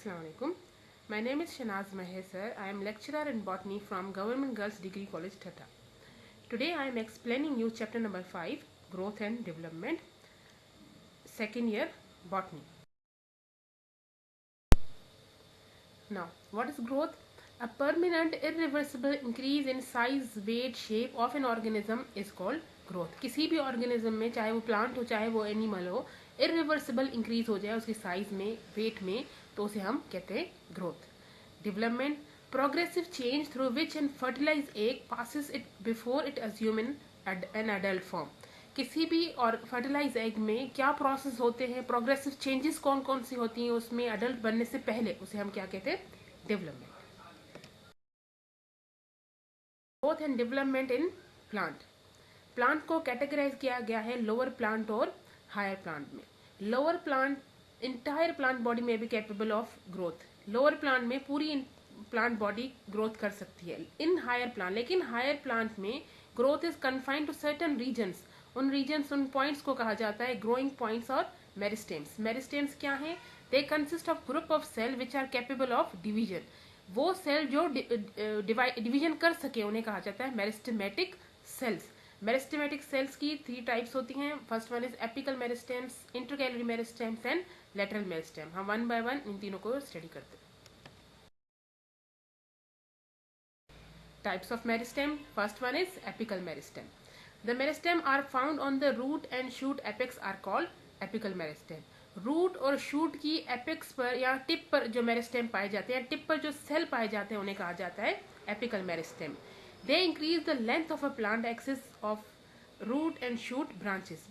Assalamualaikum. My name is Shanaz Maher. I am lecturer in botany from Government Girls Degree College, Thatta. Today I am explaining you chapter number 5, Growth and Development, second year botany. Now, what is growth? A permanent, irreversible increase in size, weight, shape of an organism is called growth. किसी भी organism में, चाहे वो plant हो चाहे वो animal हो, irreversible increase हो जाए उसकी size में, weight में, तो उसे हम कहते हैं growth. Development, progressive change through which an fertilized egg passes it before it assumes an adult form. किसी भी और फर्टिलाइज एग में क्या प्रोसेस होते हैं, प्रोग्रेसिव चेंजेस कौन कौन सी होती हैं उसमें अडल्ट बनने से पहले, उसे हम क्या कहते हैं? Development. Growth and development in plant. Plant को कैटेगराइज किया गया है लोअर प्लांट और हायर प्लांट में. Lower plant, entire plant body में भी capable of growth. Lower plant में पूरी प्लांट बॉडी ग्रोथ कर सकती है. इन हायर प्लांट, लेकिन हायर प्लांट में growth is confined to certain regions. उन रीजन्स, उन पॉइंट्स को कहा जाता है ग्रोइंग पॉइंट्स और मेरिस्टेम्स. मेरिस्टेम्स क्या है? दे consist of group of cell which are capable of division. वो सेल जो डिवीजन कर सके उन्हें कहा जाता है मेरिस्टेमेटिक सेल्स. मेरिस्टेमेटिक सेल्स की 3 टाइप्स होती हैं. First one is apical meristems, intercalary meristems and lateral meristem. हम वन बाय वन इन तीनों को स्टडी करते हैं. Types of meristem. First one is apical meristem. The meristem are found on the root and shoot apex are called apical meristem. Root और shoot की apex पर या tip पर जो मेरिस्टेम पाए जाते हैं, टिप पर जो सेल पाए जाते हैं, उन्हें कहा जाता है apical meristem. They increase the length of a plant axis of root and shoot branches.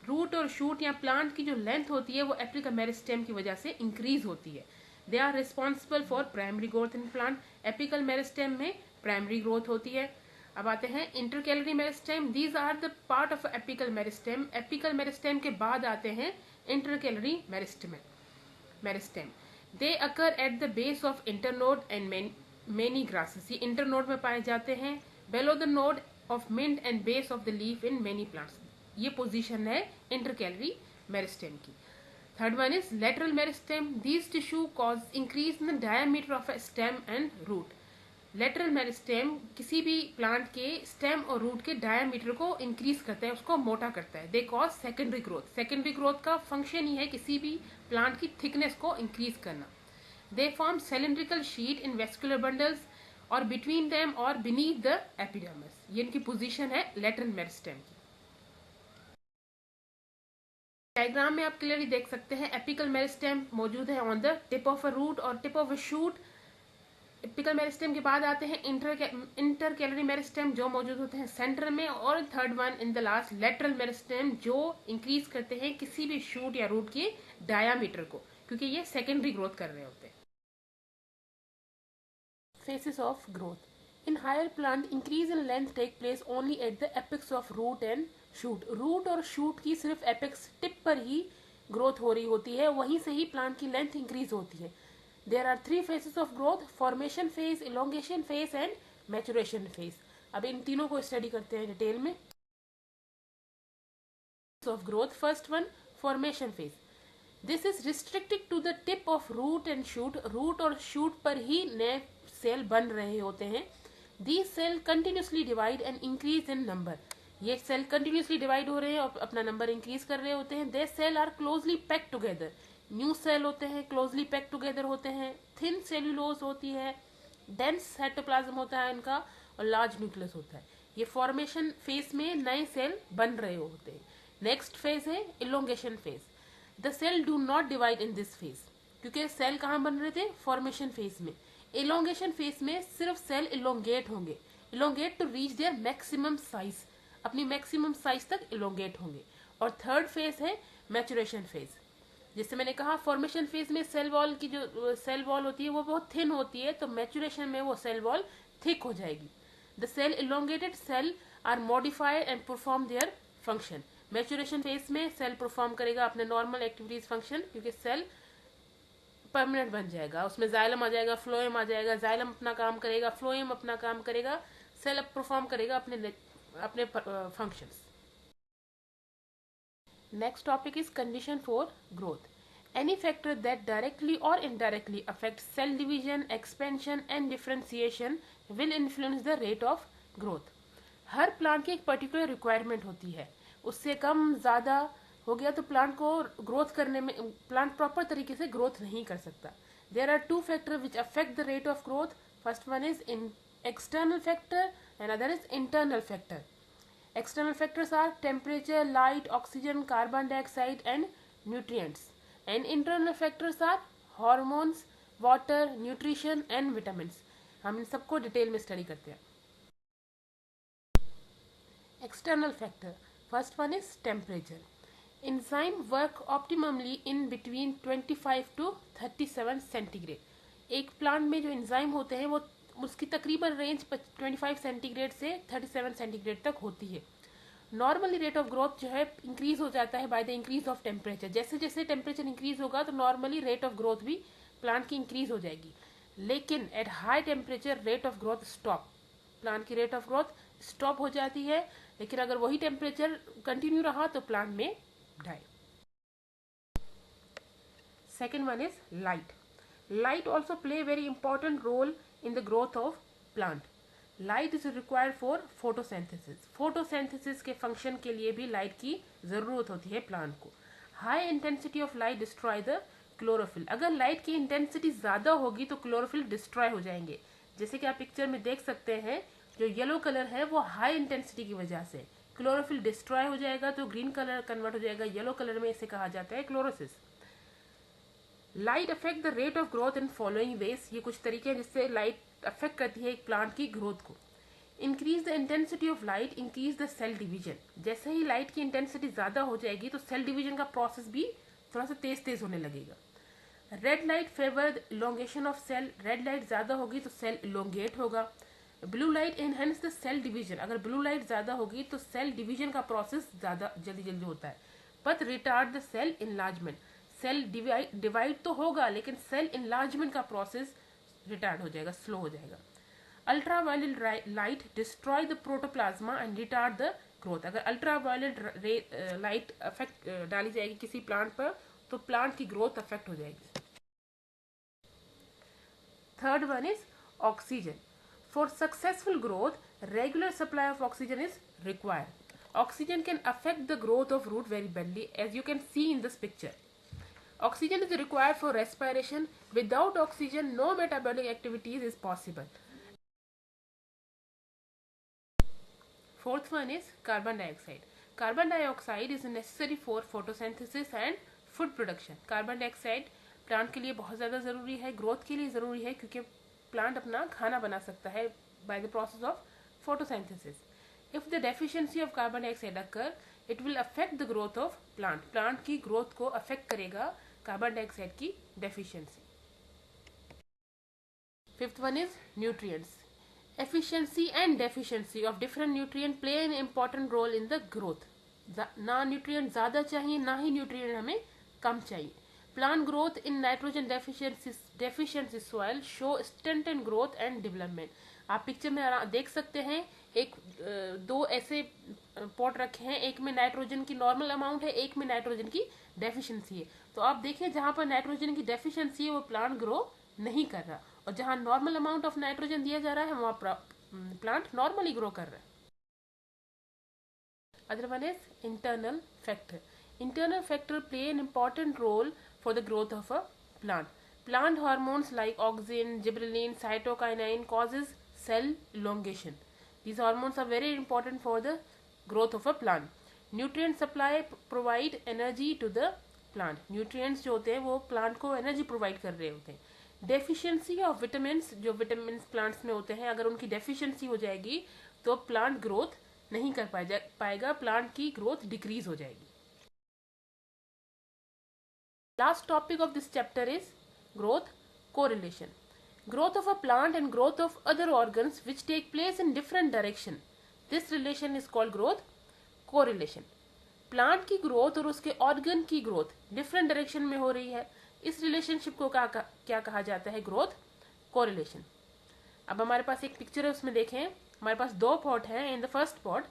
Root और शूट या प्लांट की जो लेंथ होती है वो एपिकल मेरिस्टेम की वजह से इंक्रीज होती है. They are responsible for primary growth in plant. Apical meristem में प्राइमरी ग्रोथ होती है. अब आते हैं intercalary meristem. These are the part of apical meristem. Apical meristem के बाद आते हैं intercalary meristem. They occur at the base of internode and many grasses. ये इंटरनोड में पाए जाते हैं. Below the node of mint and base of the leaf in many plants. ये पोजीशन है इंटरकैलरी मेरिस्टेम की. Third one is lateral meristem. These tissue cause increase in the diameter of a stem and root. Lateral meristem किसी भी plant के stem और root के diameter को increase करता है, उसको मोटा करता है. They cause secondary growth. Secondary growth का फंक्शन ही है किसी भी प्लांट की थिकनेस को इंक्रीज करना. They form cylindrical sheet in vascular bundles और बिटवीन देम और बीनीथ द एपिडर्मिस. ये इनकी पोजीशन है लेटरल मेरिस्टेम की. डायग्राम में आप क्लियरली देख सकते हैं एपिकल मेरिस्टेम मौजूद है on the tip of a root और tip of a shoot. Apical meristem के बाद आते हैं इंटरकैलरी मेरिस्टेम जो मौजूद होते हैं सेंटर में, और third one in the last lateral meristem जो इंक्रीज करते हैं किसी भी शूट या रूट के डायामीटर को, क्योंकि ये सेकेंडरी ग्रोथ कर रहे होते हैं. Phases of growth. In higher plant increase in length take place only at the apex of root and shoot. Root और शूट की सिर्फ एपेक्स टिप पर ही ग्रोथ हो रही होती है, वहीं से ही प्लांट की लेंथ इंक्रीज होती है. There are 3 phases of growth: formation phase, elongation phase and maturation phase. अब इन तीनों को स्टडी करते हैं डिटेल में. Of growth, first one, formation phase. This is restricted to the tip of root and shoot. root और shoot पर ही नए cell बन रहे होते हैं. These cell continuously divide and increase in number. ये सेल कंटिन्यूसली डिवाइड हो रहे हैं और अपना नंबर इंक्रीज कर रहे होते हैं. They cell are closely packed together. New cell होते हैं, क्लोजली पैक टुगेदर होते हैं, थिन सेल्यूलोज होती है, डेंस साइटोप्लाज्म होता है इनका, और लार्ज न्यूक्लियस होता है. ये फॉर्मेशन फेज में नए सेल बन रहे होते हैं. नेक्स्ट फेज है elongation phase. The cell do not divide in this phase. क्योंकि सेल कहाँ बन रहे थे? फॉर्मेशन फेज में. इलोंगेशन फेज में सिर्फ सेल इलोंगेट होंगे, elongate to reach their maximum size. अपनी मैक्सिमम साइज तक इलोंगेट होंगे. और थर्ड फेज है मैचुरेशन फेज. जैसे मैंने कहा फॉर्मेशन फेज में सेल वॉल की जो सेल वॉल होती है वो बहुत थिन होती है, तो मैचुरेशन में वो सेल वॉल थिक हो जाएगी. The cell elongated cell are modified and perform their function. Maturation phase में सेल परफॉर्म करेगा अपने नॉर्मल एक्टिविटीज फंक्शन, क्योंकि सेल परमानेंट बन जाएगा. उसमें जाइलम आ जाएगा, फ्लोएम आ जाएगा. जाइलम अपना काम करेगा, फ्लोएम अपना काम करेगा, सेल अब परफॉर्म करेगा अपने functions. Next topic is condition for growth. Any factor that directly or indirectly affects cell division, expansion and differentiation will influence the rate of growth. Her plant की एक पर्टिकुलर रिक्वायरमेंट होती है, उससे कम ज़्यादा हो गया तो प्लांट को ग्रोथ करने में, प्लांट प्रॉपर तरीके से ग्रोथ नहीं कर सकता. There are two factors which affect the rate of growth. First one is external factor and other is internal factor. External factors are temperature, light, oxygen, carbon dioxide and nutrients. And internal factors are hormones, water, nutrition and vitamins. हम इन सबको detail में study करते हैं. External factor. First one is temperature. Enzyme work optimally in between 25 to 37 centigrade. एक plant में जो enzyme होते हैं वो उसकी तकरीबन रेंज 25 सेंटीग्रेड से 37 सेंटीग्रेड तक होती है. नॉर्मली रेट ऑफ ग्रोथ जो है इंक्रीज हो जाता है by the increase of temperature. जैसे जैसे टेम्परेचर इंक्रीज होगा तो नॉर्मली रेट ऑफ ग्रोथ भी प्लांट की इंक्रीज हो जाएगी. लेकिन at high temperature rate of growth stop. Plant की रेट ऑफ ग्रोथ स्टॉप हो जाती है. लेकिन अगर वही टेम्परेचर कंटिन्यू रहा तो प्लांट में die. Second one is light. Light also play a very important role in the growth of plant. Light is required for photosynthesis. Photosynthesis के function के लिए भी light की ज़रूरत होती है plant को. High intensity of light destroy the chlorophyll. अगर light की intensity ज़्यादा होगी तो chlorophyll destroy हो जाएंगे. जैसे कि आप पिक्चर में देख सकते हैं, जो येलो कलर है वो हाई इंटेंसिटी की वजह से क्लोरोफिल डिस्ट्रॉय हो जाएगा तो ग्रीन कलर कन्वर्ट हो जाएगा येलो कलर में. इसे कहा जाता है chlorosis. Light affect the rate of growth in following veg. ये कुछ तरीके हैं जिससे लाइट अफेक्ट करती है एक प्लांट की ग्रोथ को. Increase the intensity of light, increase the cell division. जैसे ही लाइट की इंटेंसिटी ज्यादा हो जाएगी तो सेल डिवीजन का प्रोसेस भी थोड़ा सा तेज होने लगेगा. Red light favour elongation of cell. Red light ज्यादा होगी तो सेल इलोंगेट होगा. Blue light enhance the cell division. अगर ब्लू लाइट ज्यादा होगी तो सेल डिवीजन का प्रोसेस ज्यादा जल्दी होता है. But retard the cell enlargement. Cell divide तो होगा लेकिन सेल इनलार्जमेंट का प्रोसेस रिटार्ड हो जाएगा, स्लो हो जाएगा. Ultraviolet light destroy the protoplasm and retard the growth. अगर अल्ट्रावायलेट लाइट अफेक्ट डाली जाएगी किसी प्लांट पर तो प्लांट की ग्रोथ अफेक्ट हो जाएगी. Third one is oxygen. For successful growth, regular supply of oxygen is required. Oxygen can affect the growth of root very badly, as you can see in this picture. Oxygen is required for respiration. Without oxygen, no metabolic activities is possible. Fourth one is carbon dioxide. Carbon dioxide is necessary for photosynthesis and food production. Carbon dioxide plant के लिए बहुत ज़्यादा ज़रूरी है, growth के लिए ज़रूरी है, क्योंकि प्लांट अपना खाना बना सकता है by the process of photosynthesis. If the deficiency of carbon dioxide occur, it will affect the growth of plant. Plant की ग्रोथ को अफेक्ट करेगा कार्बन डाइऑक्साइड की deficiency. Fifth one is nutrients. Efficiency and deficiency of different nutrient play an important role in the growth. ना nutrient ज़्यादा चाहिए ना ही nutrient हमें कम चाहिए. Plant growth in nitrogen deficiency soil show stunted growth and development. आप picture में देख सकते हैं, एक दो ऐसे पॉट रखे हैं, एक में नाइट्रोजन की नॉर्मल अमाउंट है, एक में नाइट्रोजन की डेफिशिएंसी है. तो आप देखिए जहां पर नाइट्रोजन की डेफिशिएंसी है वो प्लांट ग्रो नहीं कर रहा, और जहां नॉर्मल अमाउंट ऑफ नाइट्रोजन दिया जा रहा है वहां प्लांट नॉर्मली ग्रो कर रहा है. Other one is internal factor. Internal factor play an important role for the growth of a plant. Plant hormones like auxin, gibberellin, cytokinin causes cell elongation. These hormones are very important for the growth of a plant. Nutrient supply provide energy to the plant. Nutrients जो होते हैं वो plant को energy provide कर रहे होते हैं. Deficiency of vitamins, जो vitamins plants में होते हैं, अगर उनकी deficiency हो जाएगी तो plant growth नहीं कर पाएगा, plant की growth decrease हो जाएगी. Last topic of this chapter is growth correlation. Growth of a plant and growth of other organs which take place in different direction. This relation is called growth correlation. Plant की growth और उसके organ की growth different direction में हो रही है. इस relationship को क्या कहा जाता है? Growth correlation. अब हमारे पास एक पिक्चर है, उसमें देखें हमारे पास दो पॉट हैं. In the first pot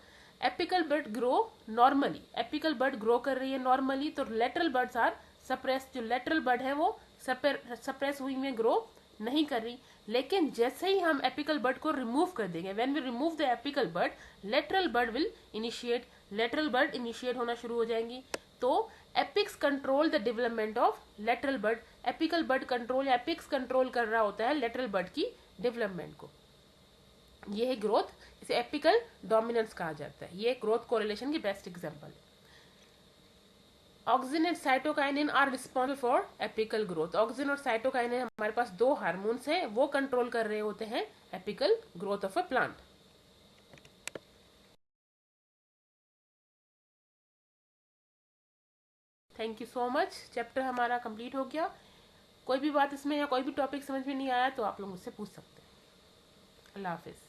apical bud grow normally. Apical bud grow कर रही है नॉर्मली, तो लेटरल बड्स आर सप्रेस, जो लेटरल बड है वो सप्रेस हुई में ग्रो नहीं कर रही। लेकिन जैसे ही हम एपिकल बड को रिमूव कर देंगे, when we remove the apical bud, lateral bud will initiate, lateral bud initiate होना शुरू हो जाएंगी। तो apex control the development of lateral bud, apical bud control या एपिक्स कंट्रोल कर रहा होता है लेटरल बड की डेवलपमेंट को। ये है ग्रोथ, इसे एपिकल डोमिनेंस कहा जाता है। ये ग्रोथ कोरिलेशन की बेस्ट एग्जांपल है। Auxin and cytokinin are responsible for apical growth. Auxin और साइटोकाइनिन हमारे पास दो हार्मोन्स हैं, वो कंट्रोल कर रहे होते हैं apical growth of a plant. Thank you so much. Chapter हमारा कंप्लीट हो गया। कोई भी बात इसमें या कोई भी टॉपिक समझ में नहीं आया तो आप लोग मुझसे पूछ सकते हैं। अल्लाह हाफिज।